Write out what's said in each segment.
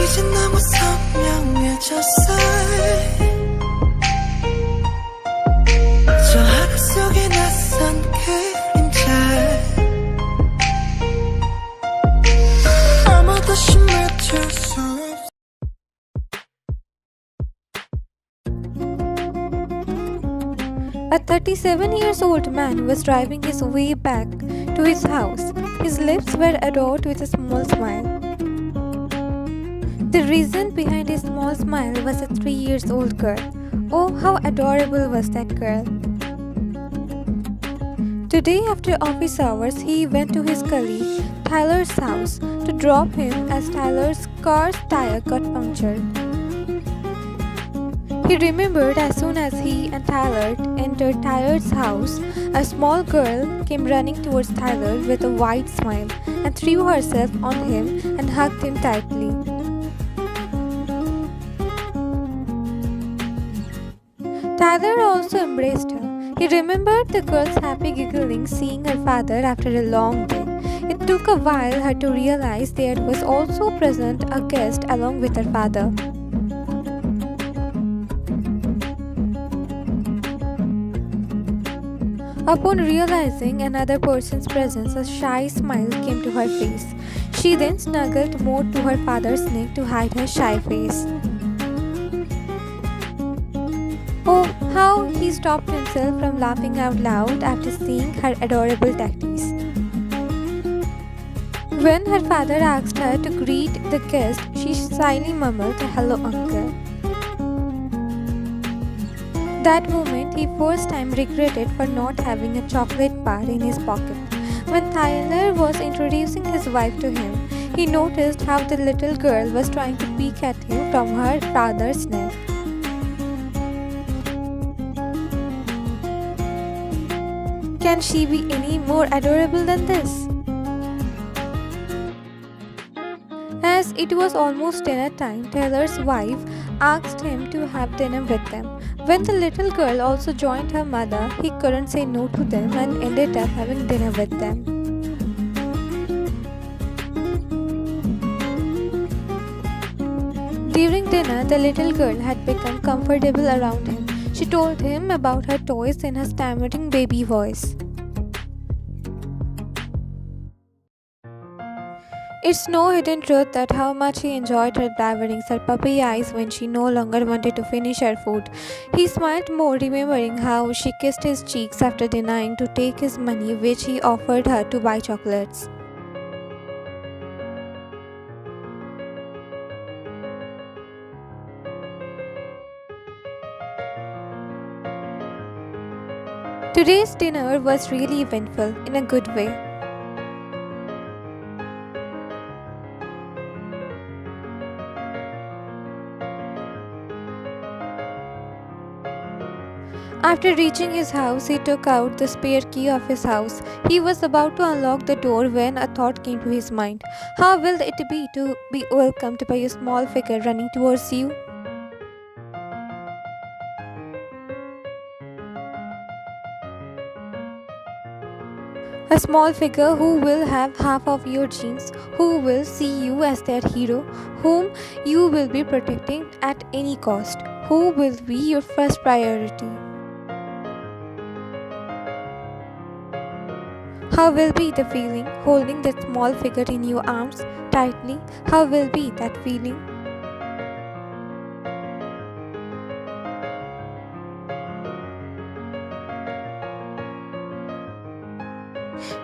이젠 너무 선명해졌어 저 하늘 속에 낯선 그림자 아마 다시 맺힐 수 없어 A 37-year-old man was driving his way back to his house. His lips were adorned with a small smile. The reason behind his small smile was a 3-year-old girl. Oh, how adorable was that girl! Today, after office hours, he went to his colleague Tyler's house to drop him as Tyler's car's tire got punctured. He remembered as soon as he and Tyler entered Tyler's house, a small girl came running towards Tyler with a wide smile and threw herself on him and hugged him tightly. Tyler also embraced her. He remembered the girl's happy giggling seeing her father after a long day. It took a while her to realize there was also present a guest along with her father. Upon realizing another person's presence, a shy smile came to her face. She then snuggled more to her father's neck to hide her shy face. Oh, how he stopped himself from laughing out loud after seeing her adorable tactics. When her father asked her to greet the guest, she shyly murmured, "Hello, uncle." That moment, he first time regretted for not having a chocolate bar in his pocket. When Tyler was introducing his wife to him, he noticed how the little girl was trying to peek at him from her father's neck. Can she be any more adorable than this? As it was almost dinner time, Taylor's wife asked him to have dinner with them. When the little girl also joined her mother, he couldn't say no to them and ended up having dinner with them. During dinner, the little girl had become comfortable around him. She told him about her toys in her stammering baby voice. It's no hidden truth that how much he enjoyed her blabbering, her puppy eyes when she no longer wanted to finish her food. He smiled more, remembering how she kissed his cheeks after denying to take his money which he offered her to buy chocolates. Today's dinner was really eventful in a good way. After reaching his house, he took out the spare key of his house. He was about to unlock the door when a thought came to his mind. How will it be to be welcomed by a small figure running towards you? A small figure who will have half of your genes, who will see you as their hero, whom you will be protecting at any cost, who will be your first priority. How will be the feeling holding that small figure in your arms tightly? How will be that feeling?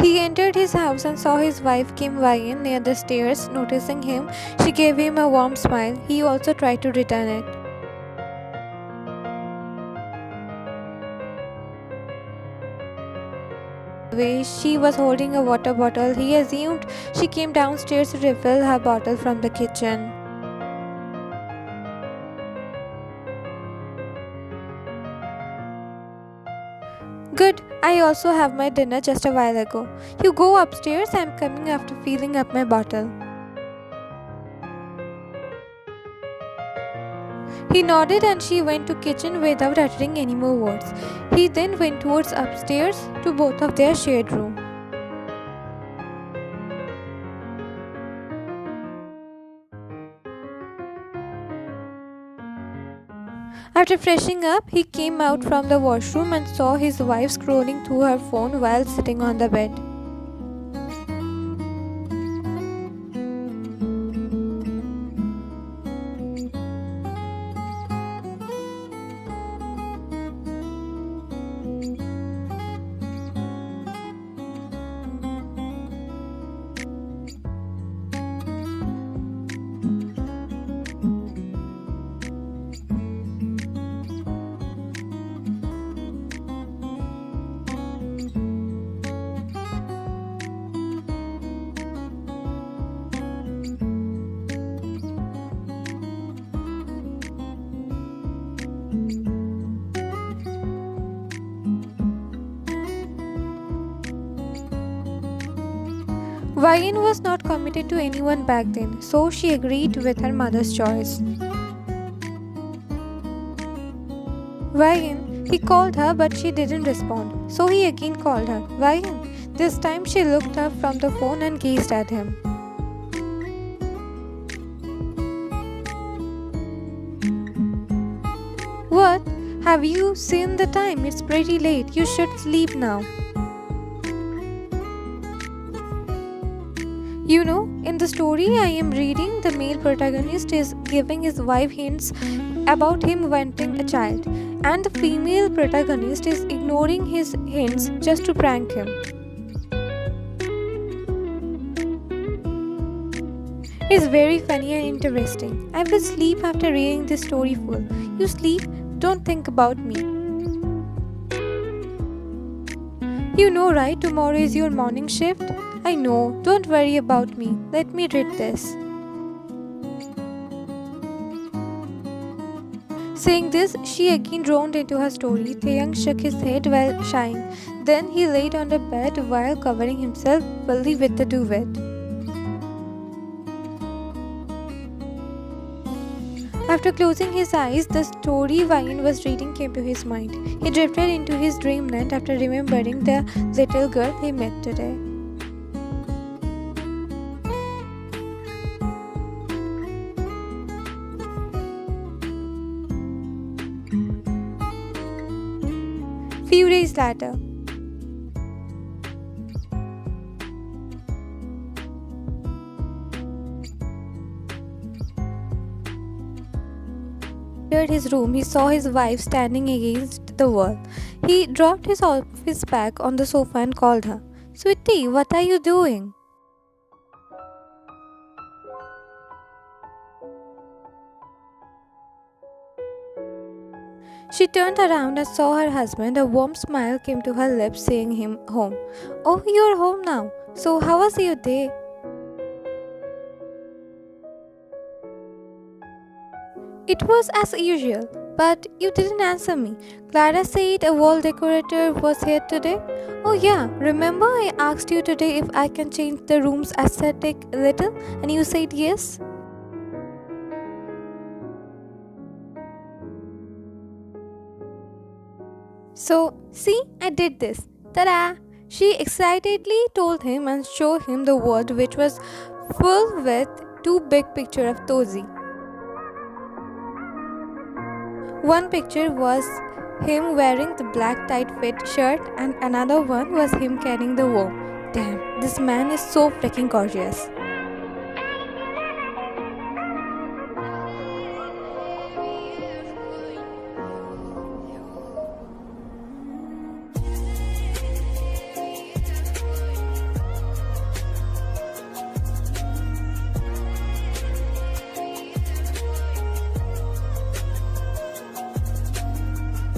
He entered his house and saw his wife came by in near the stairs. Noticing him, she gave him a warm smile. He also tried to return it. She was holding a water bottle. He assumed she came downstairs to refill her bottle from the kitchen. Good, I also have my dinner just a while ago. You go upstairs, I'm coming after filling up my bottle. He nodded and she went to kitchen without uttering any more words. He then went towards upstairs to both of their shared room. After freshening up, he came out from the washroom and saw his wife scrolling through her phone while sitting on the bed. Ryan was not committed to anyone back then, so she agreed with her mother's choice. Ryan, he called her but she didn't respond, so he again called her. Ryan. This time she looked up from the phone and gazed at him. What? Have you seen the time? It's pretty late. You should sleep now. You know, in the story I am reading, the male protagonist is giving his wife hints about him wanting a child, and the female protagonist is ignoring his hints just to prank him. It's very funny and interesting. I will sleep after reading this story full. You sleep, don't think about me. You know, right? Tomorrow is your morning shift. I know, don't worry about me. Let me read this. Saying this, she again droned into her story. Taehyung shook his head while sighing. Then he laid on the bed while covering himself fully with the duvet. After closing his eyes, the story Ryan was reading came to his mind. He drifted into his dreamland after remembering the little girl he met today. Few days later, entered his room, he saw his wife standing against the wall. He dropped his office bag on the sofa and called her. Sweetie, what are you doing? She turned around and saw her husband. A warm smile came to her lips, saying him home. Oh, you're home now. So how was your day? It was as usual, but you didn't answer me. Clara said a wall decorator was here today. Oh yeah, remember I asked you today if I can change the room's aesthetic a little, and you said yes? So, see, I did this. Ta-da! She excitedly told him and showed him the wall, which was full with two big pictures of Tozi. One picture was him wearing the black tight fit shirt and another one was him carrying the worm. Damn, this man is so freaking gorgeous.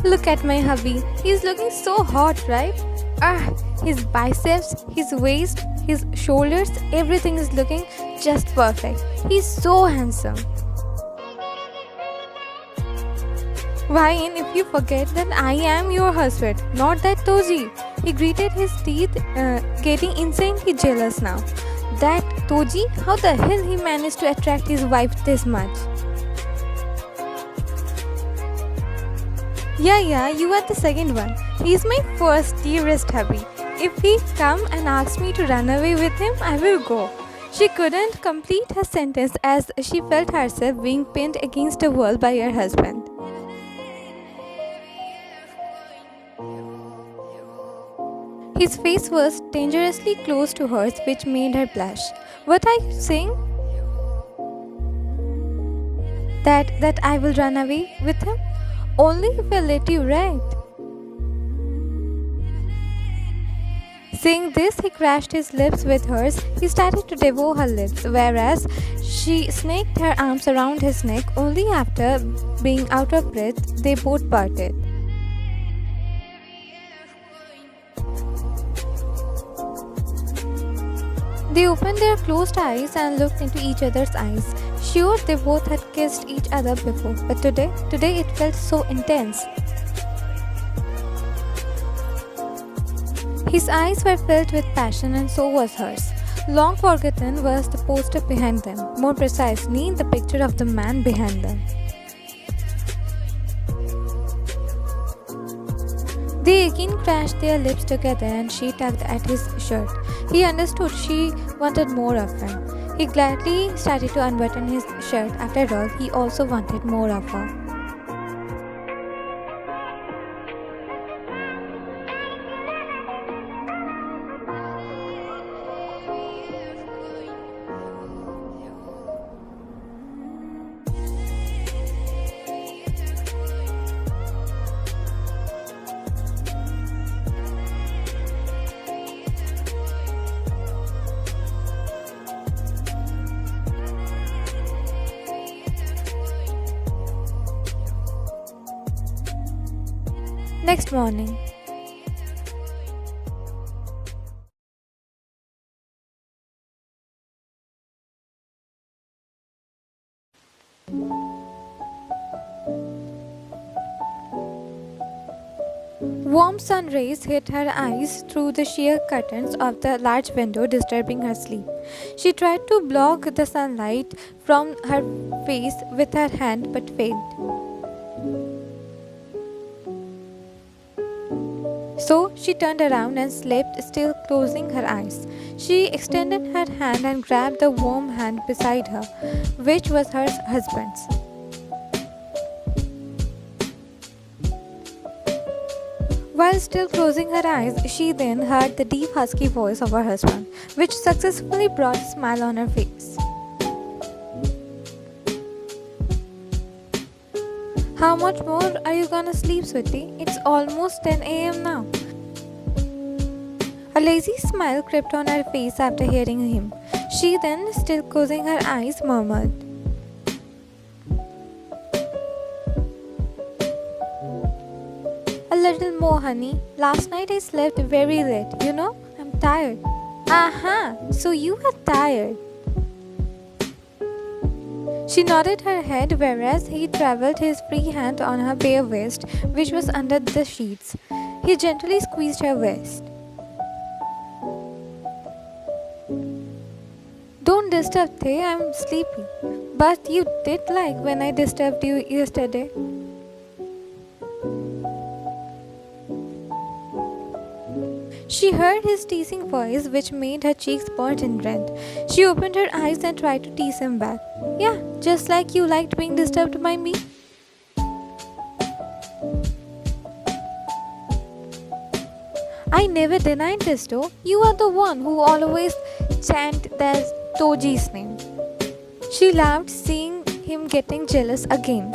Look at my hubby. He's looking so hot, right? His biceps, his waist, his shoulders, everything is looking just perfect. He's so handsome. Ryan, if you forget that I am your husband, not that Toji. He gritted his teeth, getting insanely jealous now. That Toji, how the hell he managed to attract his wife this much? Yeah, you are the second one. He's my first dearest hubby. If he come and asks me to run away with him, I will go. She couldn't complete her sentence as she felt herself being pinned against a wall by her husband. His face was dangerously close to hers, which made her blush. What are you saying? That I will run away with him? Only if I let you, right? Saying this, he crashed his lips with hers. He started to devour her lips, whereas she snaked her arms around his neck. Only after being out of breath, they both parted. They opened their closed eyes and looked into each other's eyes. Sure, they both had kissed each other before, but today it felt so intense. His eyes were filled with passion and so was hers. Long forgotten was the poster behind them, more precisely the picture of the man behind them. They again crashed their lips together and she tugged at his shirt. He understood she wanted more of him. He gladly started to unbutton his shirt. After all, he also wanted more of her. Next morning. Warm sun rays hit her eyes through the sheer curtains of the large window, disturbing her sleep. She tried to block the sunlight from her face with her hand but failed. So she turned around and slept, still closing her eyes. She extended her hand and grabbed the warm hand beside her, which was her husband's. While still closing her eyes, she then heard the deep husky voice of her husband, which successfully brought a smile on her face. How much more are you gonna sleep, sweetie? It's almost 10 a.m. now. A lazy smile crept on her face after hearing him. She then, still closing her eyes, murmured, "A little more, honey. Last night I slept very late. You know, I'm tired." "Aha! So you are tired." She nodded her head, whereas he traveled his free hand on her bare waist, which was under the sheets. He gently squeezed her waist. "Don't disturb, Thay. I'm sleepy." "But you did like when I disturbed you yesterday." She heard his teasing voice, which made her cheeks burn and red. She opened her eyes and tried to tease him back. "Yeah, just like you liked being disturbed by me." "I never denied this though. You are the one who always chanted that Toji's name." She laughed, seeing him getting jealous again.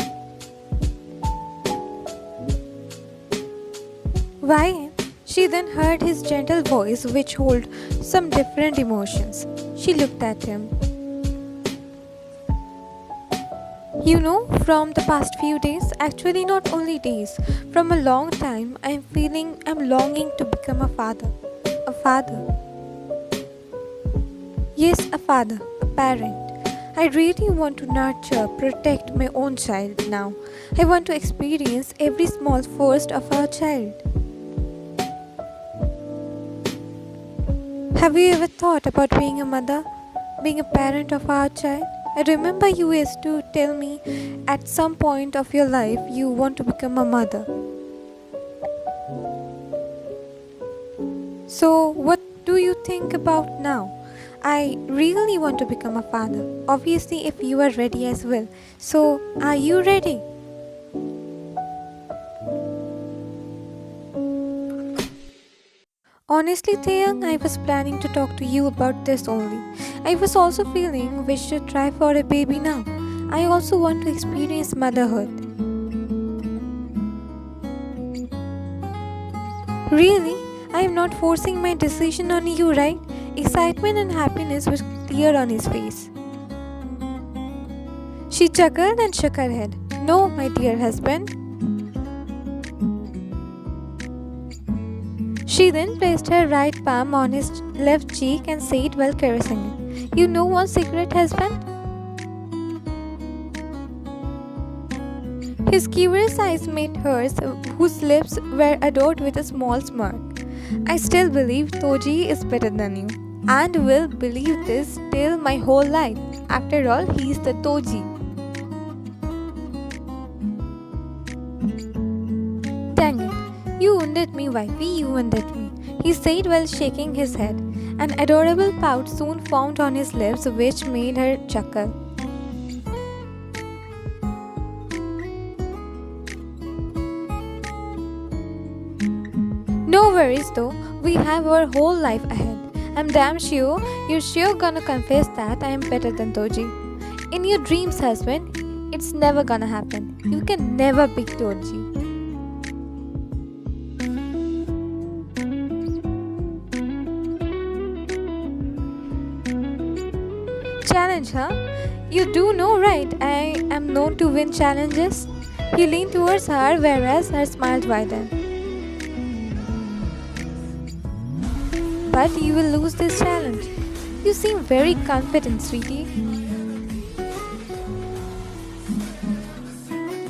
"Why?" She then heard his gentle voice, which held some different emotions. She looked at him. "You know, from the past few days, actually not only days, from a long time, I'm longing to become a father. A father. Yes, a father, a parent. I really want to nurture, protect my own child now. I want to experience every small first of our child. Have you ever thought about being a mother, being a parent of our child? I remember you used to tell me at some point of your life you want to become a mother. So, what do you think about now?" "I really want to become a father. Obviously, if you are ready as well. So, are you ready?" Honestly, Taehyung, I was planning to talk to you about this only. I was also feeling we should try for a baby now. I also want to experience motherhood. Really? I am not forcing my decision on you, right? Excitement and happiness was clear on his face. She chuckled and shook her head. No, my dear husband. She then placed her right palm on his left cheek and said while caressing it, You know one secret, husband? His curious eyes met hers, whose lips were adorned with a small smirk. I still believe Toji is better than you, and will believe this till my whole life. After all, he is the Toji. Dang it, you wounded me, wifey, you wounded me, he said while shaking his head. An adorable pout soon formed on his lips, which made her chuckle. No worries though, we have our whole life ahead. I'm damn sure you're sure gonna confess that I am better than Toji. In your dreams, husband, it's never gonna happen. You can never beat Toji. Challenge, huh? You do know, right? I am known to win challenges. He leaned towards her, whereas her smile widened. But you will lose this challenge. You seem very confident, sweetie.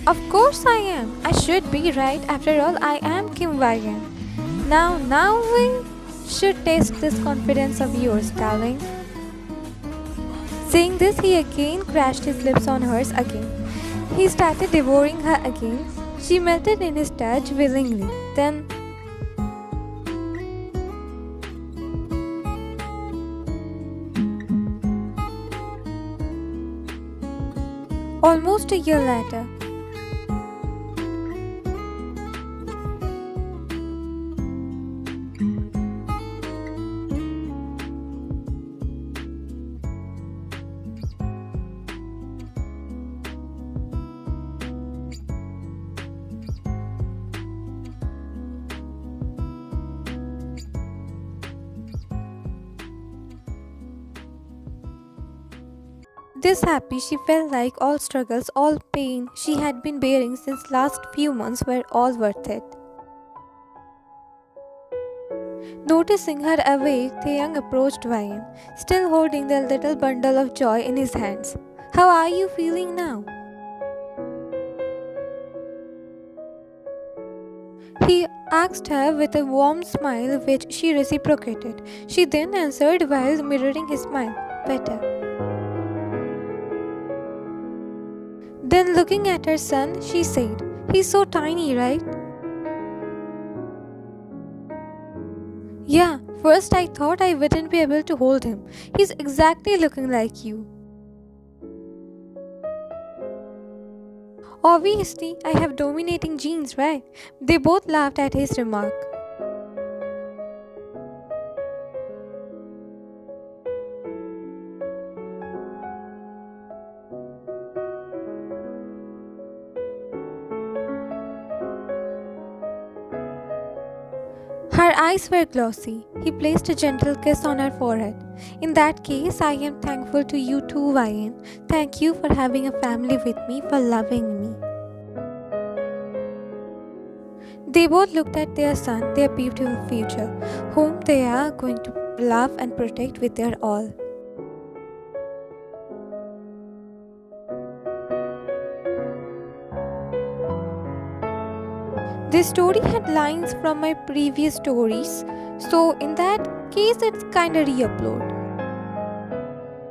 Of course I am. I should be, right? After all, I am Kim Wagan. Now we should test this confidence of yours, darling. Saying this, he again crashed his lips on hers again. He started devouring her again. She melted in his touch willingly. Then, almost a year later, this happy, she felt like all struggles, all pain she had been bearing since last few months were all worth it. Noticing her awake, Taehyung approached Ryan, still holding the little bundle of joy in his hands. How are you feeling now? He asked her with a warm smile which she reciprocated. She then answered while mirroring his smile. Better. Then looking at her son, she said, He's so tiny, right? Yeah, first I thought I wouldn't be able to hold him. He's exactly looking like you. Obviously, I have dominating genes, right? They both laughed at his remark. Her eyes were glossy. He placed a gentle kiss on her forehead. In that case, I am thankful to you too, Ryan. Thank you for having a family with me, for loving me. They both looked at their son, their beautiful future, whom they are going to love and protect with their all. This story had lines from my previous stories, so in that case it's kinda re-upload.